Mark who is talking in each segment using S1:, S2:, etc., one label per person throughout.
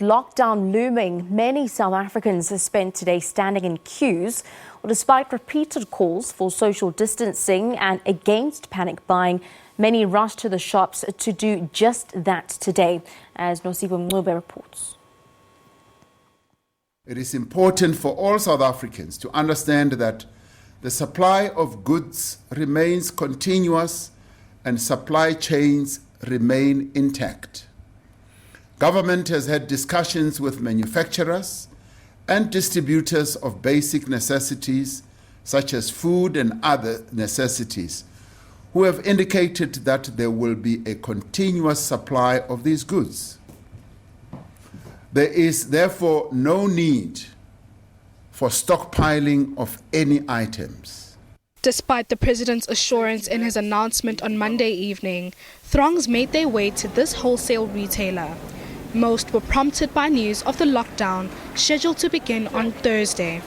S1: Lockdown looming, many South Africans have spent today standing in queues. Well, despite repeated calls for social distancing and against panic buying, many rushed to the shops to do just that today, as Nosipho Mncube reports.
S2: It is important for all South Africans to understand that the supply of goods remains continuous and supply chains remain intact. Government has had discussions with manufacturers and distributors of basic necessities, such as food and other necessities, who have indicated that there will be a continuous supply of these goods. There is therefore no need for stockpiling of any items.
S3: Despite the president's assurance in his announcement on Monday evening, throngs made their way to this wholesale retailer. Most were prompted by news of the lockdown scheduled to begin on Thursday.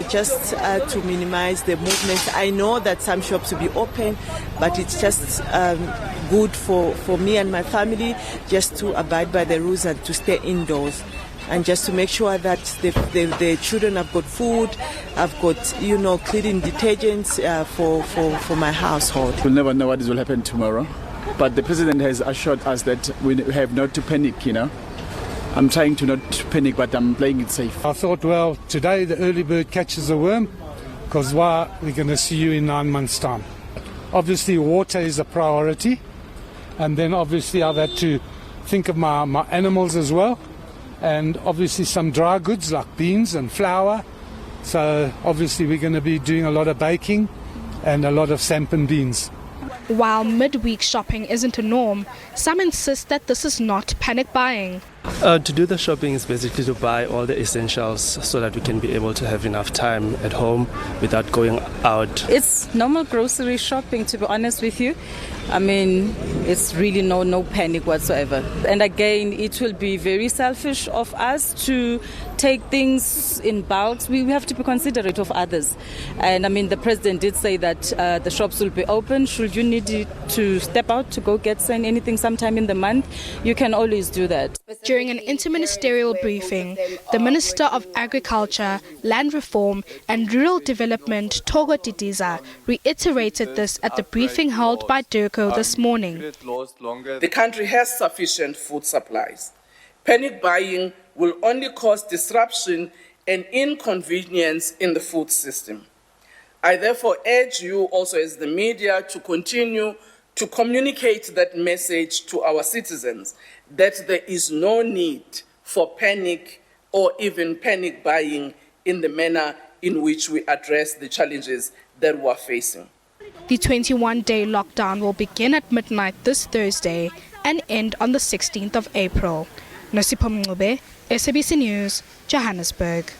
S4: Just to minimize the movement. I know that some shops will be open, but it's just good for me and my family just to abide by the rules and to stay indoors. And just to make sure that the children have got food, I've got, cleaning detergents for my household.
S5: We'll never know what will happen tomorrow, but the president has assured us that we have not to panic, I'm trying to not panic, but I'm playing it safe.
S6: I thought, well, today the early bird catches the worm, because we're going to see you in 9 months' time. Obviously, water is a priority, and then obviously I've had to think of my animals as well, and obviously some dry goods like beans and flour. So obviously we're going to be doing a lot of baking and a lot of sampan beans.
S3: While midweek shopping isn't a norm, some insist that this is not panic buying.
S7: To do the shopping is basically to buy all the essentials so that we can be able to have enough time at home without going out.
S8: It's normal grocery shopping, to be honest with you. I mean, it's really no panic whatsoever. And again, it will be very selfish of us to take things in bulks. We have to be considerate of others. And I mean, the president did say that the shops will be open. Should you need to step out to go get anything sometime in the month, you can always do that.
S3: During an interministerial briefing, the Minister of Agriculture, Land Reform and Rural Development, Togo Didiza, reiterated this at the briefing held by DIRCO this morning.
S9: The country has sufficient food supplies. Panic buying will only cause disruption and inconvenience in the food system. I therefore urge you also as the media to continue to communicate that message to our citizens, that there is no need for panic or even panic buying in the manner in which we address the challenges that we are facing.
S3: The 21-day lockdown will begin at midnight this Thursday and end on the 16th of April. Nosipho Mncube, SABC News, Johannesburg.